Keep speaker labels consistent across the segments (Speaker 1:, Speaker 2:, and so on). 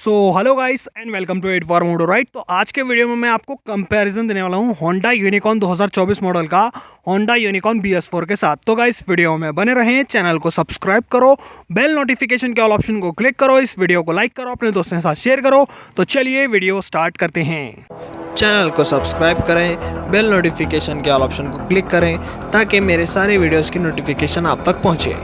Speaker 1: So hello guys and welcome to eight four Moto right. तो आज के video में मैं आपको कंपैरिजन देने वाला हूँ होंडा यूनिकॉर्न 2024 मॉडल का होंडा यूनिकॉर्न BS4 के साथ। तो गाइस वीडियो में बने रहें, चैनल को सब्सक्राइब करो, बेल नोटिफिकेशन के ऑल ऑप्शन को क्लिक करो, इस वीडियो को लाइक करो, अपने दोस्तों के साथ शेयर करो। तो चलिए वीडियो स्टार्ट करते हैं।
Speaker 2: चैनल को सब्सक्राइब करें, बेल नोटिफिकेशन के ऑल ऑप्शन को क्लिक करें ताकि मेरे सारे वीडियोस की नोटिफिकेशन आप तक पहुंचे।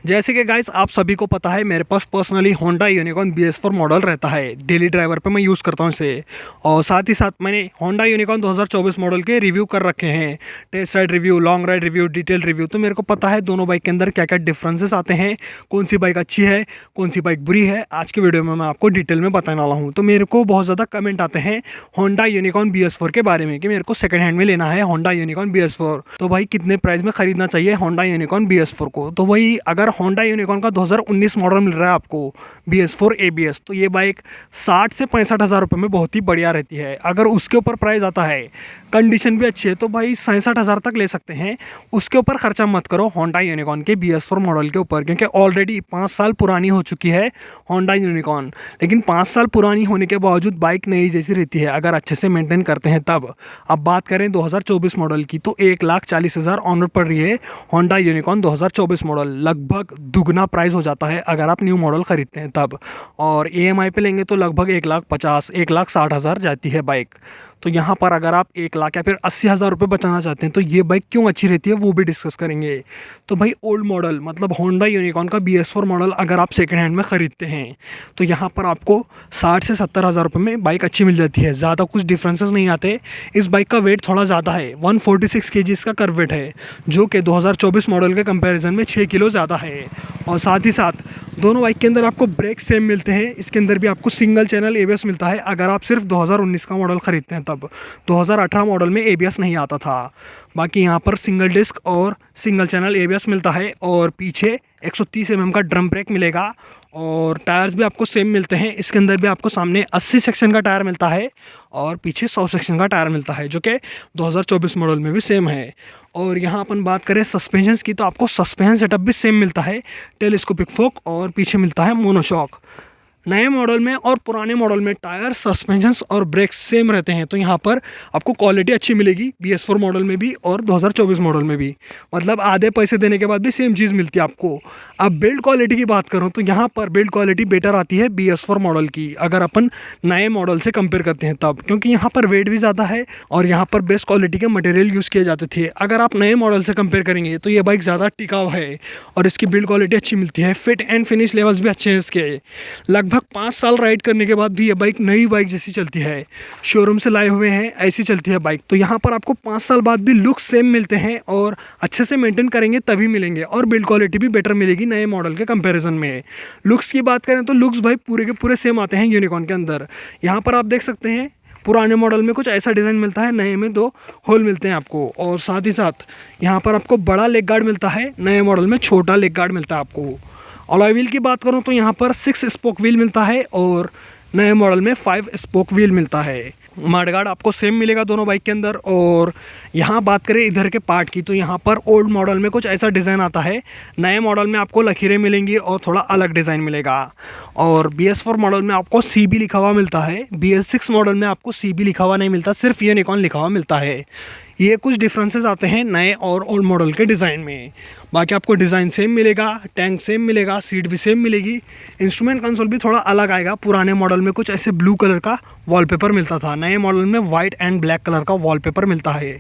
Speaker 1: जैसे कि गाइस आप सभी को पता है, मेरे पास personally Honda Unicorn BS4 model रहता है। डेली ड्राइवर पे मैं यूज़ करता हूँ इसे, और साथ ही साथ मैंने होंडा यूनिकॉर्न 2024 मॉडल के रिव्यू कर रखे हैं, test ride review, long ride review, detail review. तो मेरे को पता है दोनों बाइक के अंदर क्या क्या डिफरेंसेस आते हैं, कौन सी बाइक अच्छी है, कौन सी बाइक बुरी है। आज की वीडियो में मैं आपको डिटेल में बताने वाला हूँ। तो मेरे को बहुत ज़्यादा कमेंट आते हैं होंडा यूनिकॉर्न BS4 के बारे में कि मेरे को सेकंड हैंड में लेना है होंडा यूनिकॉर्न BS4। तो भाई कितने प्राइस में ख़रीदना चाहिए होंडा यूनिकॉर्न BS4 को। तो भाई अगर होंडा यूनिकॉर्न का 2019 मॉडल मिल रहा है आपको BS4 ABS, तो ये बाइक 60 से 65 हज़ार रुपये में बहुत ही बढ़िया रहती है। अगर उसके ऊपर प्राइस आता है, कंडीशन भी अच्छी है, तो भाई 67 हज़ार तक ले सकते हैं। उसके ऊपर खर्चा मत करो होंडा यूनिकॉर्न के BS4 मॉडल के ऊपर, क्योंकि ऑलरेडी 5 साल पुरानी हो चुकी है होंडा यूनिकॉर्न। लेकिन 5 साल पुरानी होने के बावजूद बाइक नई जैसी रहती है अगर अच्छे से मेंटेन करते हैं तब। अब बात करें 2024 मॉडल की, तो 1,40,000 ऑन रोड पड़ रही है होंडा यूनिकॉर्न 2024 मॉडल। लगभग दुगना प्राइस हो जाता है अगर आप न्यू मॉडल ख़रीदते हैं तब। और EMI पे लेंगे तो लगभग 1,50,000 1,60,000 जाती है बाइक। तो यहाँ पर अगर आप 1 लाख या फिर 80,000 रुपये बचाना चाहते हैं तो ये बाइक क्यों अच्छी रहती है वो भी डिस्कस करेंगे। तो भाई ओल्ड मॉडल मतलब होंडा यूनिकॉर्न का BS4 मॉडल अगर आप सेकंड हैंड में ख़रीदते हैं तो यहाँ पर आपको 60 से 70 हज़ार रुपये में बाइक अच्छी मिल जाती है। ज़्यादा कुछ डिफरेंसेस नहीं आते। इस बाइक का वेट थोड़ा ज़्यादा है, 146 kg इसका कर्व वेट है, जो कि 2024 मॉडल के कंपेरिजन में 6 किलो ज़्यादा है। और साथ ही साथ दोनों बाइक के अंदर आपको ब्रेक सेम मिलते हैं। इसके अंदर भी आपको सिंगल चैनल ABS मिलता है अगर आप सिर्फ 2019 का मॉडल ख़रीदते हैं तब। 2018 मॉडल में ABS नहीं आता था। बाकी यहाँ पर सिंगल डिस्क और सिंगल चैनल ABS मिलता है, और पीछे 130 mm का ड्रम ब्रेक मिलेगा, और टायर्स भी आपको सेम मिलते हैं। इसके अंदर भी आपको सामने 80 सेक्शन का टायर मिलता है और पीछे 100 सेक्शन का टायर मिलता है, जो कि 2024 मॉडल में भी सेम है। और यहाँ अपन बात करें सस्पेंशंस की, तो आपको सस्पेंशन सेटअप भी सेम मिलता है, टेलीस्कोपिक फोक, और पीछे मिलता है मोनोशॉक। नए मॉडल में और पुराने मॉडल में टायर, सस्पेंशंस और ब्रेक्स सेम रहते हैं। तो यहाँ पर आपको क्वालिटी अच्छी मिलेगी BS4 मॉडल में भी और 2024 मॉडल में भी। मतलब आधे पैसे देने के बाद भी सेम चीज़ मिलती है आपको। अब बिल्ड क्वालिटी की बात करूँ तो यहाँ पर बिल्ड क्वालिटी बेटर आती है BS4 मॉडल की अगर अपन नए मॉडल से कंपेयर करते हैं तब, क्योंकि यहाँ पर वेट भी ज़्यादा है और यहाँ पर बेस्ट क्वालिटी के मटेरियल यूज़ किए जाते थे। अगर आप नए मॉडल से कंपेयर करेंगे तो ये बाइक ज़्यादा टिकाऊ है और इसकी बिल्ड क्वालिटी अच्छी मिलती है। फिट एंड फिनिश लेवल्स भी अच्छे हैं इसके। लगभग 5 साल राइड करने के बाद भी ये बाइक नई बाइक जैसी चलती है, शोरूम से लाए हुए हैं ऐसी चलती है बाइक। तो यहाँ पर आपको 5 साल बाद भी लुक्स सेम मिलते हैं और अच्छे से मेंटेन करेंगे तभी मिलेंगे, और बिल्ड क्वालिटी भी बेटर मिलेगी नए मॉडल के कंपैरिजन में। लुक्स की बात करें तो लुक्स भाई पूरे के पूरे सेम आते हैं यूनिकॉर्न के अंदर। यहाँ पर आप देख सकते हैं पुराने मॉडल में कुछ ऐसा डिज़ाइन मिलता है, नए में 2 होल मिलते हैं आपको। और साथ ही साथ यहाँ पर आपको बड़ा लेग गार्ड मिलता है, नए मॉडल में छोटा लेग गार्ड मिलता है आपको। अलॉय व्हील की बात करूं तो यहाँ पर 6 स्पोक व्हील मिलता है और नए मॉडल में 5 स्पोक व्हील मिलता है। मडगार्ड आपको सेम मिलेगा दोनों बाइक के अंदर। और यहाँ बात करें इधर के पार्ट की, तो यहाँ पर ओल्ड मॉडल में कुछ ऐसा डिज़ाइन आता है, नए मॉडल में आपको लकीरें मिलेंगी और थोड़ा अलग डिज़ाइन मिलेगा। और BS4 मॉडल में आपको CB लिखा हुआ मिलता है, BS6 मॉडल में आपको CB लिखा हुआ नहीं मिलता, सिर्फ यूनिकॉर्न लिखा हुआ मिलता है। ये कुछ डिफरेंसेस आते हैं नए और ओल्ड मॉडल के डिज़ाइन में। बाकी आपको डिज़ाइन सेम मिलेगा, टैंक सेम मिलेगा, सीट भी सेम मिलेगी। इंस्ट्रूमेंट कंसोल भी थोड़ा अलग आएगा। पुराने मॉडल में कुछ ऐसे ब्लू कलर का वॉलपेपर मिलता था, नए मॉडल में वाइट एंड ब्लैक कलर का वॉलपेपर मिलता है।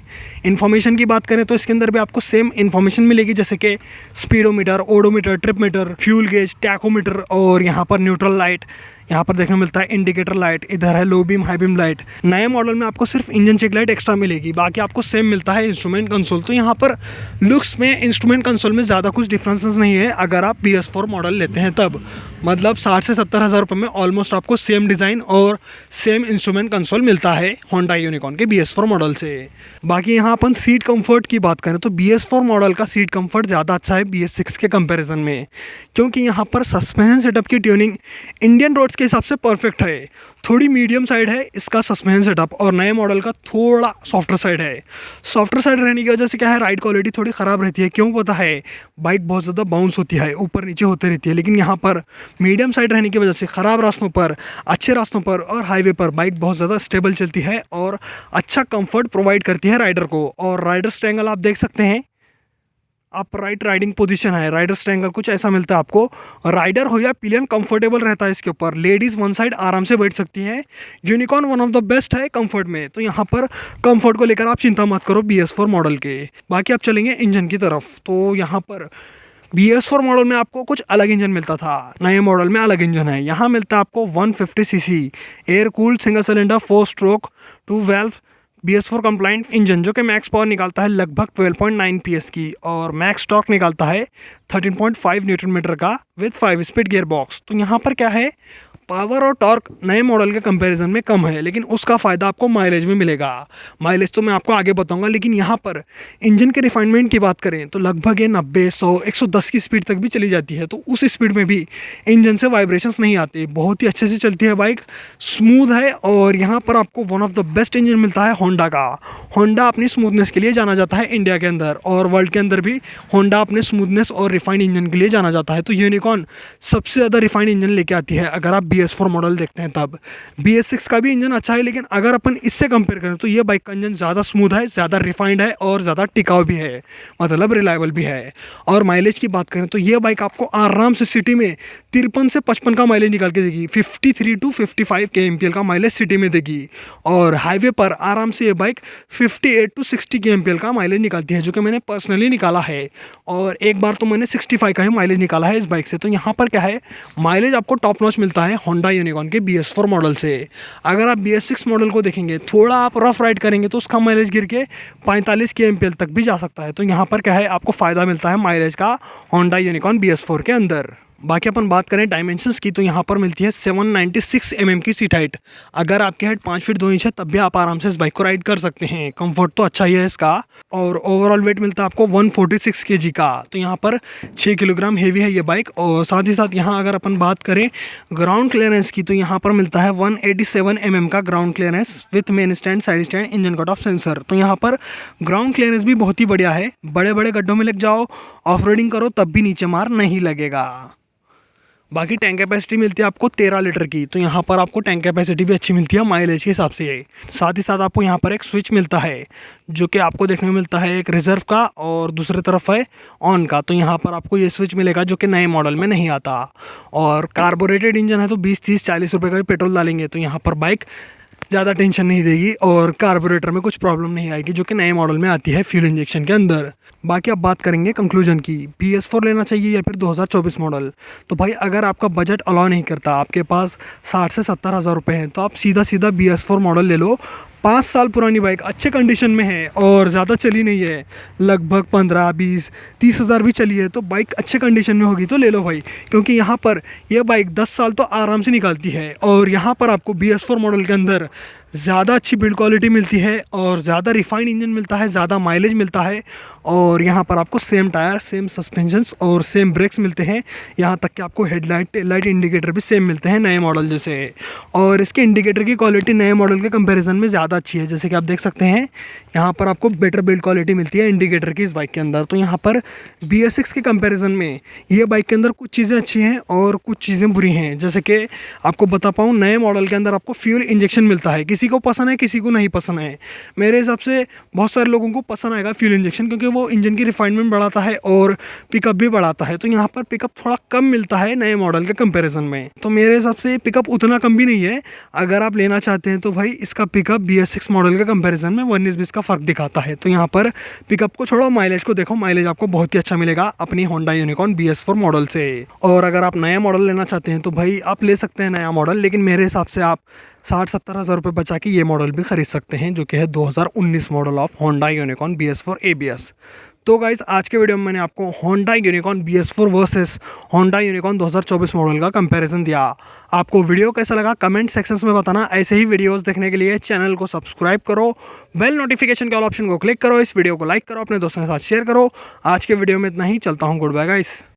Speaker 1: इन्फॉर्मेशन की बात करें तो इसके अंदर भी आपको सेम इन्फॉर्मेशन मिलेगी, जैसे कि speedometer, odometer, trip meter, fuel gauge, tachometer, और यहाँ पर न्यूट्रल लाइट यहाँ पर देखने मिलता है, इंडिकेटर लाइट, इधर है low beam high beam light. नए मॉडल में आपको सिर्फ इंजन चेक लाइट एक्स्ट्रा मिलेगी, बाकी आपको सेम मिलता है इंस्ट्रूमेंट कंसोल। तो यहाँ पर लुक्स में इंस्ट्रूमेंट कंसोल में ज़्यादा कुछ डिफरेंसेस नहीं है अगर आप BS4 मॉडल लेते हैं तब। मतलब 60 से 70 हज़ार रुपये में ऑलमोस्ट आपको सेम डिज़ाइन और सेम इंस्ट्रूमेंट कंसोल मिलता है होंडा यूनिकॉर्न के BS4 मॉडल से। बाकी यहाँ अपन सीट कंफर्ट की बात करें तो BS4 मॉडल का सीट कंफर्ट ज़्यादा अच्छा है BS6 के कंपैरिजन में, क्योंकि यहाँ पर सस्पेंशन सेटअप की ट्यूनिंग इंडियन रोड्स के हिसाब से परफेक्ट है। थोड़ी मीडियम साइड है इसका सस्पेंशन सेटअप और नए मॉडल का थोड़ा सॉफ्टर साइड है। सॉफ्टर साइड रहने की वजह से क्या है, राइड क्वालिटी थोड़ी ख़राब रहती है। क्यों पता है, बाइक बहुत ज़्यादा बाउंस होती है, ऊपर नीचे होती रहती है। लेकिन यहाँ पर मीडियम साइड रहने की वजह से ख़राब रास्तों पर, अच्छे रास्तों पर और हाईवे पर बाइक बहुत ज़्यादा स्टेबल चलती है और अच्छा कंफर्ट प्रोवाइड करती है राइडर को। और राइडर्स ट्रायंगल आप देख सकते हैं, अप राइट राइडिंग पोजीशन है। राइडर्स ट्रायंगल कुछ ऐसा मिलता है आपको। राइडर हो या पिलियन कंफर्टेबल रहता है इसके ऊपर। लेडीज़ वन साइड आराम से बैठ सकती हैं। Unicorn one of the best है कंफर्ट में, तो यहाँ पर कंफर्ट को लेकर आप चिंता मत करो BS4 मॉडल के। बाकी आप चलेंगे इंजन की तरफ, तो यहाँ पर BS4 मॉडल में आपको कुछ अलग इंजन मिलता था, नए मॉडल में अलग इंजन है। यहाँ मिलता है आपको 150 cc air cooled single cylinder 4 stroke 2 valve BS4 complaint engine, जो कि मैक्स पावर निकालता है लगभग 12.9 PS की और मैक्स टॉर्क निकालता है 13.5 न्यूटन मीटर का विद 5 स्पीड गियर बॉक्स। तो यहाँ पर क्या है, पावर और टॉर्क नए मॉडल के कंपैरिजन में कम है, लेकिन उसका फ़ायदा आपको माइलेज में मिलेगा। माइलेज तो मैं आपको आगे बताऊंगा, लेकिन यहाँ पर इंजन के रिफाइनमेंट की बात करें तो लगभग ये 90, 100, 110 की स्पीड तक भी चली जाती है। तो उस स्पीड में भी इंजन से वाइब्रेशंस नहीं आते, बहुत ही अच्छे से चलती है बाइक, स्मूथ है। और यहाँ पर आपको one of the best engine मिलता है होंडा का। होंडा अपनी स्मूथनेस के लिए जाना जाता है इंडिया के अंदर, और वर्ल्ड के अंदर भी होंडा अपने स्मूथनेस और रिफाइंड इंजन के लिए जाना जाता है। तो यूनिकॉर्न सबसे ज़्यादा रिफाइंड इंजन लेके आती है। अगर आप BS4 मॉडल देखते हैं तब BS6 का भी इंजन अच्छा है, लेकिन अगर अपन इससे कंपेयर करें तो ये बाइक का इंजन ज़्यादा स्मूथ है, ज़्यादा रिफाइंड है और ज़्यादा टिकाऊ भी है, मतलब रिलायबल भी है। और माइलेज की बात करें तो ये बाइक आपको आराम से सिटी में 53 से 55 का माइलेज निकाल के देगी। 53 to 55 kmpl का माइलेज सिटी में देगी, और हाईवे पर आराम से ये बाइक 58 to 60 kmpl का माइलेज निकालती है, जो कि मैंने पर्सनली निकाला है। और एक बार तो मैंने 65 का ही माइलेज निकाला है इस बाइक से। तो यहाँ पर क्या है, माइलेज आपको टॉप नॉच मिलता है होंडा यूनिकॉर्न के BS4 मॉडल से। अगर आप BS6 मॉडल को देखेंगे, थोड़ा आप रफ राइड करेंगे तो उसका माइलेज गिर के 45 kmpl तक भी जा सकता है। तो यहाँ पर क्या है, आपको फ़ायदा मिलता है माइलेज का होंडा यूनिकॉर्न BS4 के अंदर। बाकी अपन बात करें डायमेंशंस की, तो यहाँ पर मिलती है 796 mm की सीट हाइट। अगर आपकी हाइट 5 फीट 2 इंच है तब भी आप आराम से इस बाइक को राइड कर सकते हैं। कंफर्ट तो अच्छा ही है इसका। और ओवरऑल वेट मिलता है आपको 146 kg का। तो यहाँ पर 6 किलोग्राम हेवी है ये बाइक। और साथ ही साथ यहाँ अगर अपन बात करें ग्राउंड क्लियरेंस की, तो यहाँ पर मिलता है 187 mm का ground clearance with main stand, side stand, engine cut off sensor. तो यहाँ पर ग्राउंड क्लियरेंस भी बहुत ही बढ़िया है। बड़े बड़े गड्ढों में लग जाओ, ऑफ रोडिंग करो, तब भी नीचे मार नहीं लगेगा। बाकी टैंक कैपेसिटी मिलती है आपको 13 लीटर की। तो यहाँ पर आपको टैंक कैपेसिटी भी अच्छी मिलती है माइलेज के हिसाब से। साथ ही साथ आपको यहाँ पर एक स्विच मिलता है, जो कि आपको देखने में मिलता है एक रिजर्व का और दूसरी तरफ है ऑन का। तो यहाँ पर आपको ये स्विच मिलेगा, जो कि नए मॉडल में नहीं आता। और कार्बोरेटेड इंजन है तो 20, 30, 40 रुपये का भी पेट्रोल डालेंगे तो यहाँ पर बाइक ज़्यादा टेंशन नहीं देगी और कार्बोरेटर में कुछ प्रॉब्लम नहीं आएगी, जो कि नए मॉडल में आती है फ्यूल इंजेक्शन के अंदर। बाकी अब बात करेंगे कंक्लूजन की, BS4 लेना चाहिए या फिर 2024 मॉडल। तो भाई अगर आपका बजट अलाउ नहीं करता, आपके पास 60 से 70 हज़ार रुपये हैं, तो आप सीधा सीधा BS4 मॉडल ले लो। 5 साल पुरानी बाइक, अच्छे कंडीशन में है और ज़्यादा चली नहीं है, लगभग 15, 20, 30 हज़ार भी चली है। तो बाइक अच्छे कंडीशन में होगी तो ले लो भाई, क्योंकि यहाँ पर यह बाइक 10 साल तो आराम से निकालती है। और यहाँ पर आपको BS4 मॉडल के अंदर ज़्यादा अच्छी बिल्ड क्वालिटी मिलती है और ज़्यादा रिफाइंड इंजन मिलता है, ज़्यादा माइलेज मिलता है। और यहाँ पर आपको सेम टायर, सेम सस्पेंशंस और सेम ब्रेक्स मिलते हैं। यहाँ तक कि आपको हेडलाइट, लाइट इंडिकेटर भी सेम मिलते हैं नए मॉडल जैसे। और इसके इंडिकेटर की क्वालिटी नए मॉडल के कंपैरिजन में ज़्यादा अच्छी है। जैसे कि आप देख सकते हैं यहाँ पर आपको बेटर बिल्ड क्वालिटी मिलती है इंडिकेटर की इस बाइक के अंदर। तो यहाँ पर BS6 के कंपैरिजन में ये बाइक के अंदर कुछ चीज़ें अच्छी हैं और कुछ चीज़ें बुरी हैं। जैसे कि आपको बता पाऊँ, नए मॉडल के अंदर आपको फ्यूल इंजेक्शन मिलता है। किसी को पसंद है, किसी को नहीं पसंद है। मेरे हिसाब से बहुत सारे लोगों को पसंद आएगा फ्यूल इंजेक्शन, क्योंकि वो इंजन की रिफाइनमेंट बढ़ाता है और पिकअप भी बढ़ाता है। तो यहाँ पर पिकअप थोड़ा कम मिलता है नए मॉडल के कंपैरिजन में। तो मेरे हिसाब से पिकअप उतना कम भी नहीं है। अगर आप लेना चाहते हैं तो भाई इसका पिकअप BS6 मॉडल के कंपैरिजन में 19-20 का फ़र्क दिखाता है। तो यहाँ पर पिकअप को छोड़ो, माइलेज को देखो, माइलेज आपको बहुत ही अच्छा मिलेगा अपनी होंडा यूनिकॉर्न BS4 मॉडल से। और अगर आप नया मॉडल लेना चाहते हैं तो भाई आप ले सकते हैं नया मॉडल, लेकिन मेरे हिसाब से आप 60-70 हज़ार रुपये बचा के ये मॉडल भी खरीद सकते हैं, जो कि है 2019 model of Honda Unicorn BS4 ABS। तो गाइस आज के वीडियो में मैंने आपको Honda Unicorn BS4 versus Honda Unicorn 2024 model का कंपैरिजन दिया। आपको वीडियो कैसा लगा कमेंट सेक्शंस में बताना। ऐसे ही वीडियोस देखने के लिए चैनल को सब्सक्राइब करो, बेल नोटिफिकेशन के ऑल ऑप्शन को क्लिक करो, इस वीडियो को लाइक करो, अपने दोस्तों के साथ शेयर करो। आज के वीडियो में इतना ही, चलता हूँ, गुड बाय गाइस।